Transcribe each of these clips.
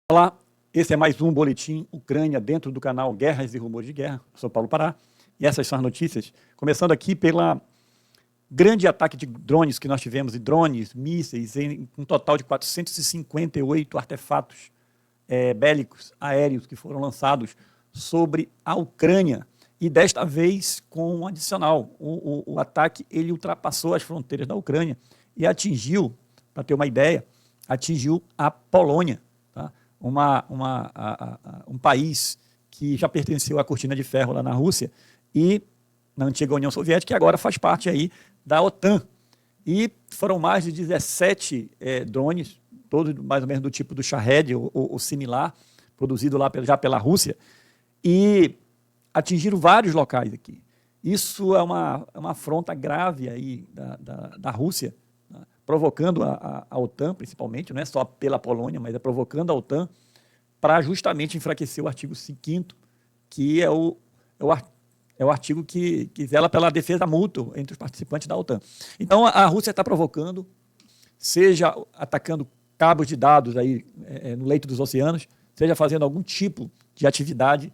Olá, esse é mais um boletim Ucrânia dentro do canal Guerras e Rumores de Guerra. Eu sou Paulo Pará e essas são as notícias. Começando aqui pela grande ataque de drones que nós tivemos, e drones, mísseis, em um total de 458 artefatos bélicos aéreos que foram lançados sobre a Ucrânia. E desta vez com um adicional. O ataque ele ultrapassou as fronteiras da Ucrânia e atingiu, para ter uma ideia, atingiu a Polônia. Tá? Um país que já pertenceu à cortina de ferro lá na Rússia e na antiga União Soviética, e agora faz parte aí da OTAN. E foram mais de 17 drones, todos mais ou menos do tipo do Shahed, ou similar, produzido lá já pela Rússia, e atingiram vários locais aqui. Isso é uma afronta grave aí da Rússia, provocando a OTAN, principalmente, não é só pela Polônia, mas é provocando a OTAN para justamente enfraquecer o artigo 5º, que é o artigo que zela pela defesa mútua entre os participantes da OTAN. Então, a Rússia está provocando, seja atacando cabos de dados aí, no leito dos oceanos, seja fazendo algum tipo de atividade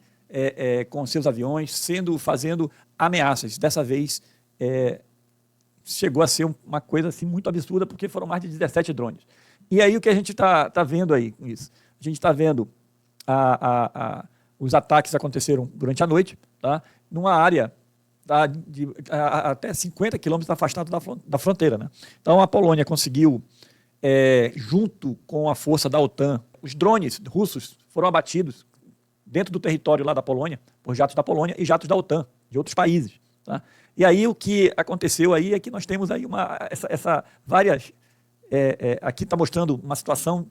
com seus aviões, fazendo ameaças. Dessa vez, chegou a ser uma coisa assim, muito absurda, porque foram mais de 17 drones. E aí o que a gente está vendo aí com isso? A gente está vendo os ataques aconteceram durante a noite, tá? Numa área até 50 quilômetros afastado da fronteira. Né? Então a Polônia conseguiu, junto com a força da OTAN, os drones russos foram abatidos dentro do território lá da Polônia, por jatos da Polônia e jatos da OTAN, de outros países. Tá? E aí o que aconteceu aí é que nós temos aí várias... aqui está mostrando uma situação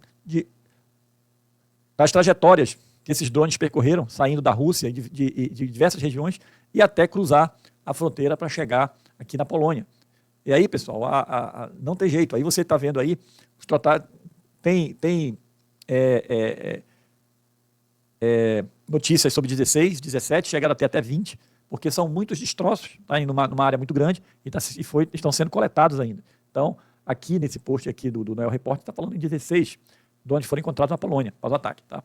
das trajetórias que esses drones percorreram, saindo da Rússia e de diversas regiões, e até cruzar a fronteira para chegar aqui na Polônia. E aí, pessoal, não tem jeito. Aí você está vendo aí, os tratados tem notícias sobre 16, 17, chegaram até 20, porque são muitos destroços, tá, numa área muito grande, estão sendo coletados ainda. Então, aqui nesse post aqui do Neo Report, está falando em 16 drones foram encontrados na Polônia, após o ataque. Tá?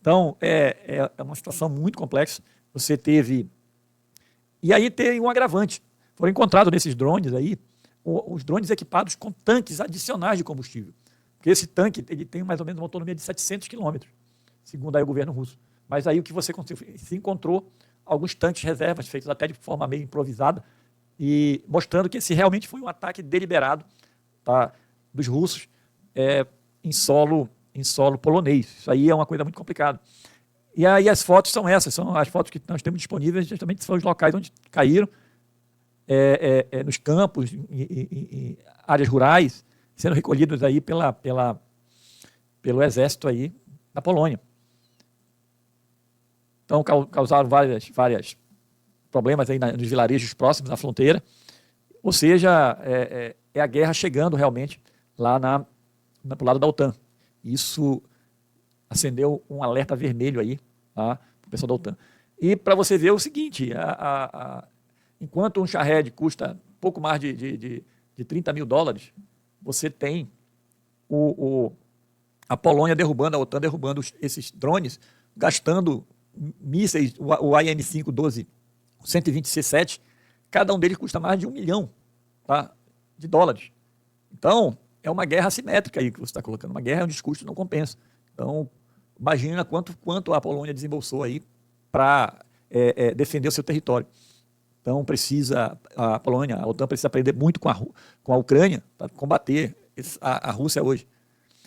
Então, é uma situação muito complexa. Você teve... E aí tem um agravante. Foram encontrados nesses drones aí, os drones equipados com tanques adicionais de combustível. Porque esse tanque ele tem mais ou menos uma autonomia de 700 quilômetros, segundo aí o governo russo. Mas aí o que você se encontrou, alguns tanques reservas, feitos até de forma meio improvisada, e mostrando que esse realmente foi um ataque deliberado, tá, dos russos em solo polonês. Isso aí é uma coisa muito complicada. E aí as fotos são essas, são as fotos que nós temos disponíveis, justamente são os locais onde caíram, nos campos, em áreas rurais, sendo recolhidos aí pelo exército aí da Polônia. Então, causaram vários problemas aí nos vilarejos próximos à fronteira. Ou seja, é a guerra chegando realmente lá pro lado da OTAN. Isso acendeu um alerta vermelho aí, tá, para o pessoal da OTAN. E para você ver o seguinte, enquanto um Shahed custa pouco mais de 30 mil dólares, você tem a Polônia derrubando, a OTAN derrubando esses drones, gastando mísseis, o IM-5-12, 120C7, cada um deles custa mais de $1 milhão, tá, de dólares. Então, é uma guerra assimétrica aí que você está colocando, uma guerra onde os custos não compensam. Então, imagina quanto a Polônia desembolsou aí para defender o seu território. Então, a Polônia, a OTAN precisa aprender muito com a Ucrânia para combater a Rússia hoje.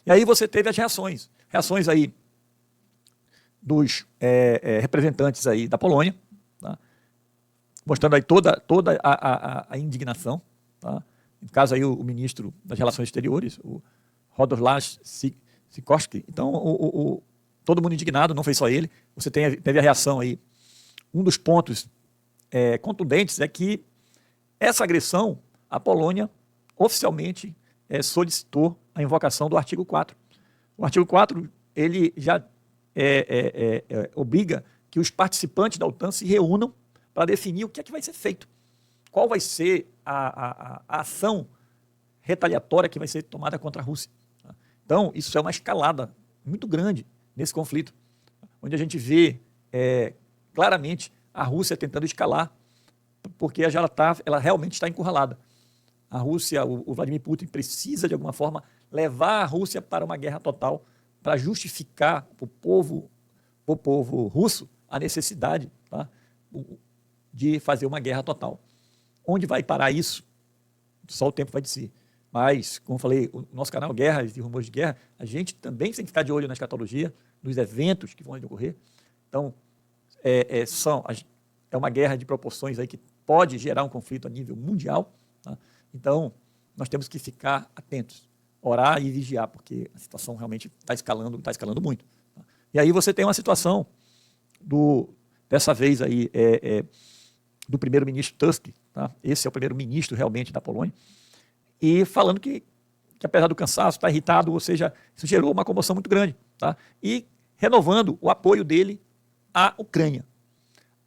E aí você teve as reações aí dos representantes aí da Polônia, tá? Mostrando aí toda a indignação, tá? No caso aí o ministro das Relações Exteriores, o Radoslav Sikorski. Então, todo mundo indignado, não foi só ele. Você teve a reação aí. Um dos pontos contundentes é que essa agressão, a Polônia oficialmente solicitou a invocação do artigo 4. O artigo 4, ele já obriga que os participantes da OTAN se reúnam para definir o que é que vai ser feito. Qual vai ser a ação retaliatória que vai ser tomada contra a Rússia. Então, isso é uma escalada muito grande nesse conflito, onde a gente vê claramente a Rússia tentando escalar, porque ela realmente está encurralada. A Rússia, o Vladimir Putin precisa, de alguma forma, levar a Rússia para uma guerra total, para justificar para o povo russo a necessidade, tá, de fazer uma guerra total. Onde vai parar isso? Só o tempo vai dizer. Mas, como eu falei, o nosso canal Guerras e Rumores de Guerra, a gente tem que ficar de olho na escatologia, nos eventos que vão ocorrer. Então, é uma guerra de proporções aí que pode gerar um conflito a nível mundial. Tá? Então, nós temos que ficar atentos, orar e vigiar, porque a situação realmente está escalando muito. Tá? E aí você tem uma situação dessa vez aí, do primeiro-ministro Tusk, tá? Esse é o primeiro-ministro realmente da Polônia, e falando que apesar do cansaço, está irritado, ou seja, isso gerou uma comoção muito grande. Tá? E renovando o apoio dele à Ucrânia.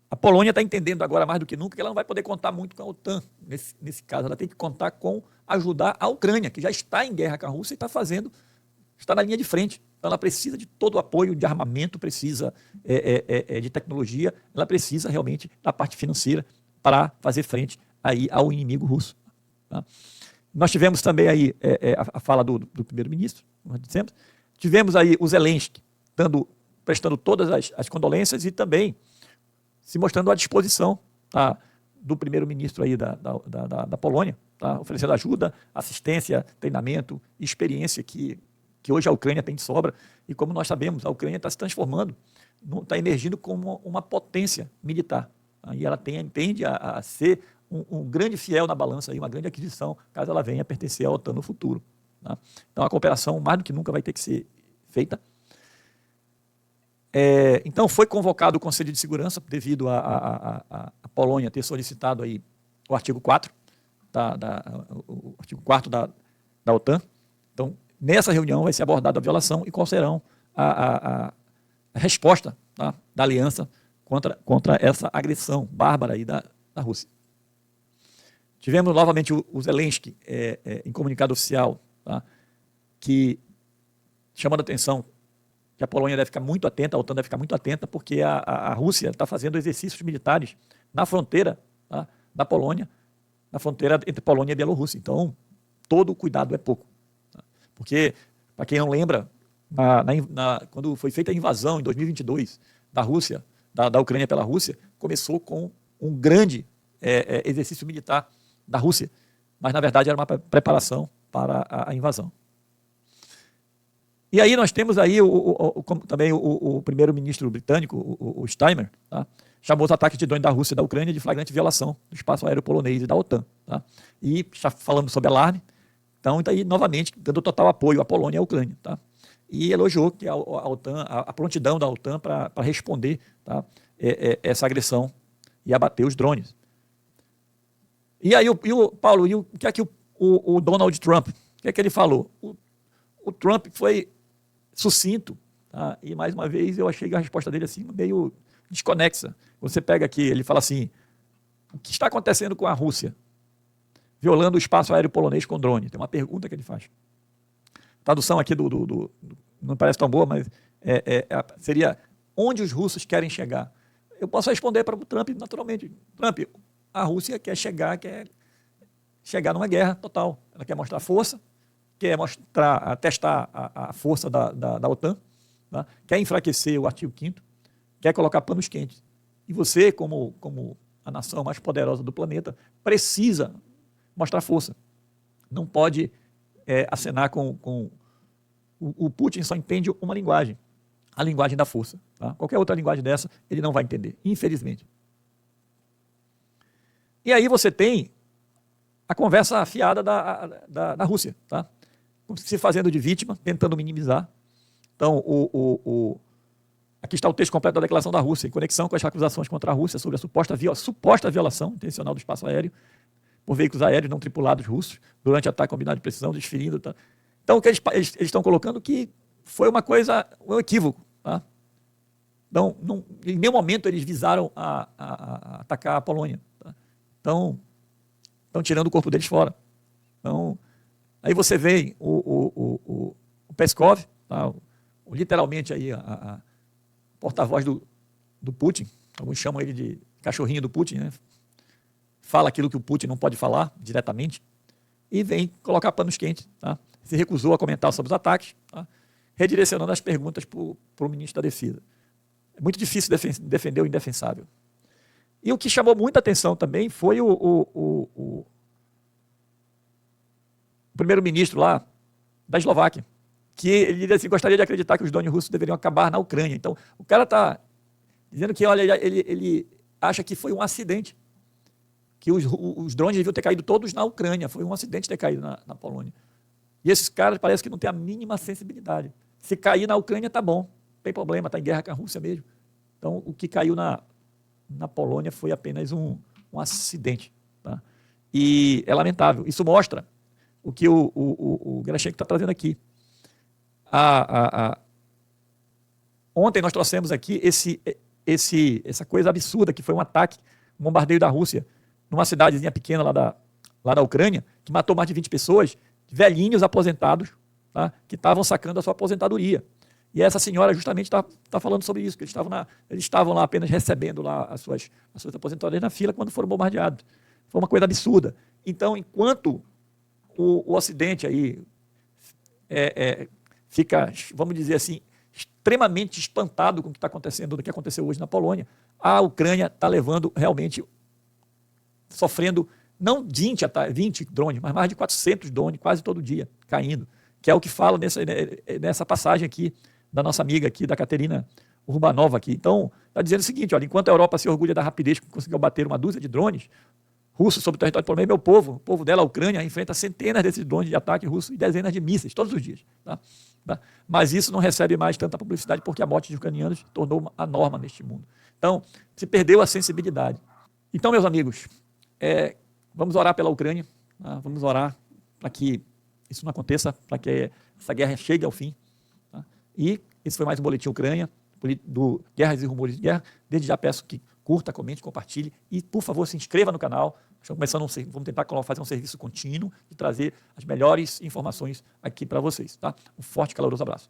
A Polônia está entendendo agora mais do que nunca que ela não vai poder contar muito com a OTAN nesse caso. Ela tem que contar com ajudar a Ucrânia, que já está em guerra com a Rússia e está na linha de frente. Então ela precisa de todo o apoio de armamento, precisa de tecnologia, ela precisa realmente da parte financeira para fazer frente aí ao inimigo russo. Tá? Nós tivemos também aí a fala do primeiro-ministro, nós dissemos. Tivemos aí o Zelensky prestando todas as condolências e também se mostrando à disposição, tá, do primeiro-ministro aí da Polônia, tá, oferecendo ajuda, assistência, treinamento, experiência que hoje a Ucrânia tem de sobra. E como nós sabemos, a Ucrânia está se transformando, está emergindo como uma potência militar. Tá? E ela tende a ser um grande fiel na balança, aí, uma grande aquisição, caso ela venha a pertencer à OTAN no futuro. Tá? Então a cooperação, mais do que nunca, vai ter que ser feita. Então foi convocado o Conselho de Segurança, devido a Polônia ter solicitado aí o artigo 4, o artigo 4 da OTAN. Então, nessa reunião vai ser abordada a violação e qual serão a resposta, tá, da aliança contra essa agressão bárbara aí da Rússia. Tivemos novamente o Zelensky em comunicado oficial, tá, que chamando a atenção que a Polônia deve ficar muito atenta, a OTAN deve ficar muito atenta, porque a Rússia está fazendo exercícios militares na fronteira, tá, da Polônia, na fronteira entre Polônia e Bielorrússia. Então, todo o cuidado é pouco. Tá? Porque, para quem não lembra, quando foi feita a invasão em 2022 da Rússia, da Ucrânia pela Rússia, começou com um grande exercício militar da Rússia, mas na verdade era uma preparação para a invasão. E aí nós temos aí também o primeiro-ministro britânico, o Steinmeier, tá? Chamou os ataques de drones da Rússia e da Ucrânia de flagrante violação do espaço aéreo polonês e da OTAN. Tá? E já falando sobre alarme, então está aí novamente dando total apoio à Polônia e à Ucrânia. Tá? E elogiou que a OTAN, a prontidão da OTAN para responder, tá, essa agressão e abater os drones. E aí, Paulo, o que é que o Donald Trump, o que é que ele falou? O Trump foi sucinto, tá? E mais uma vez eu achei a resposta dele assim meio desconexa. Você pega aqui, ele fala assim: o que está acontecendo com a Rússia violando o espaço aéreo polonês com drone? Tem uma pergunta que ele faz. A tradução aqui não parece tão boa, mas seria: onde os russos querem chegar? Eu posso responder para o Trump naturalmente: Trump, a Rússia quer chegar numa guerra total. Ela quer mostrar força, quer testar a força da OTAN, tá? Quer enfraquecer o artigo 5º, quer colocar panos quentes. E você, como a nação mais poderosa do planeta, precisa mostrar força. Não pode acenar com... O Putin só entende uma linguagem, a linguagem da força. Tá? Qualquer outra linguagem dessa, ele não vai entender, infelizmente. E aí você tem a conversa afiada da Rússia, tá? Se fazendo de vítima, tentando minimizar. Então, aqui está o texto completo da declaração da Rússia, em conexão com as acusações contra a Rússia sobre a suposta violação intencional do espaço aéreo por veículos aéreos não tripulados russos durante ataque combinado de precisão, desferindo. Tá? Então, o que eles estão colocando que foi um equívoco. Tá? Então, em nenhum momento eles visaram a atacar a Polônia. Tá? Então, estão tirando o corpo deles fora. Então, aí você vê o Peskov, tá? literalmente aí a porta-voz do Putin, alguns chamam ele de cachorrinho do Putin, né? Fala aquilo que o Putin não pode falar diretamente e vem colocar panos quentes. Tá? Se recusou a comentar sobre os ataques, tá? Redirecionando as perguntas para o ministro da Defesa. É muito difícil defender o indefensável. E o que chamou muita atenção também foi o primeiro-ministro lá da Eslováquia, que ele assim, gostaria de acreditar que os drones russos deveriam acabar na Ucrânia. Então, o cara está dizendo que, olha, ele acha que foi um acidente, que os drones deviam ter caído todos na Ucrânia, foi um acidente ter caído na Polônia. E esses caras parece que não têm a mínima sensibilidade. Se cair na Ucrânia, tá bom, não tem problema, está em guerra com a Rússia mesmo. Então, o que caiu na Polônia foi apenas um acidente. Tá? E é lamentável. Isso mostra o que o Gerashchenko está trazendo aqui. Ontem nós trouxemos aqui essa coisa absurda que foi um ataque, um bombardeio da Rússia numa cidadezinha pequena lá da Ucrânia, que matou mais de 20 pessoas, velhinhos aposentados, tá, que estavam sacando a sua aposentadoria. E essa senhora justamente está falando sobre isso, que eles estavam lá apenas recebendo lá as suas aposentadorias na fila quando foram bombardeados. Foi uma coisa absurda. Então, enquanto o Ocidente aí fica, vamos dizer assim, extremamente espantado com o que está acontecendo, do que aconteceu hoje na Polônia, a Ucrânia está levando realmente, sofrendo não 20 drones, mas mais de 400 drones quase todo dia caindo, que é o que fala nessa passagem aqui da nossa amiga aqui, da Katerina Urbanova aqui. Então, está dizendo o seguinte, olha, enquanto a Europa se orgulha da rapidez que conseguiu bater uma dúzia de drones russos sobre o território polonês, o povo dela, a Ucrânia, enfrenta centenas desses drones de ataque russos e dezenas de mísseis todos os dias. Tá? Mas isso não recebe mais tanta publicidade porque a morte de ucranianos se tornou a norma neste mundo. Então, se perdeu a sensibilidade. Então, meus amigos, vamos orar pela Ucrânia, tá? Vamos orar para que isso não aconteça, para que essa guerra chegue ao fim. Tá? E esse foi mais um Boletim Ucrânia, do Guerras e Rumores de Guerra. Desde já peço que curta, comente, compartilhe e, por favor, se inscreva no canal. Vamos tentar fazer um serviço contínuo e trazer as melhores informações aqui para vocês. Tá? Um forte e caloroso abraço.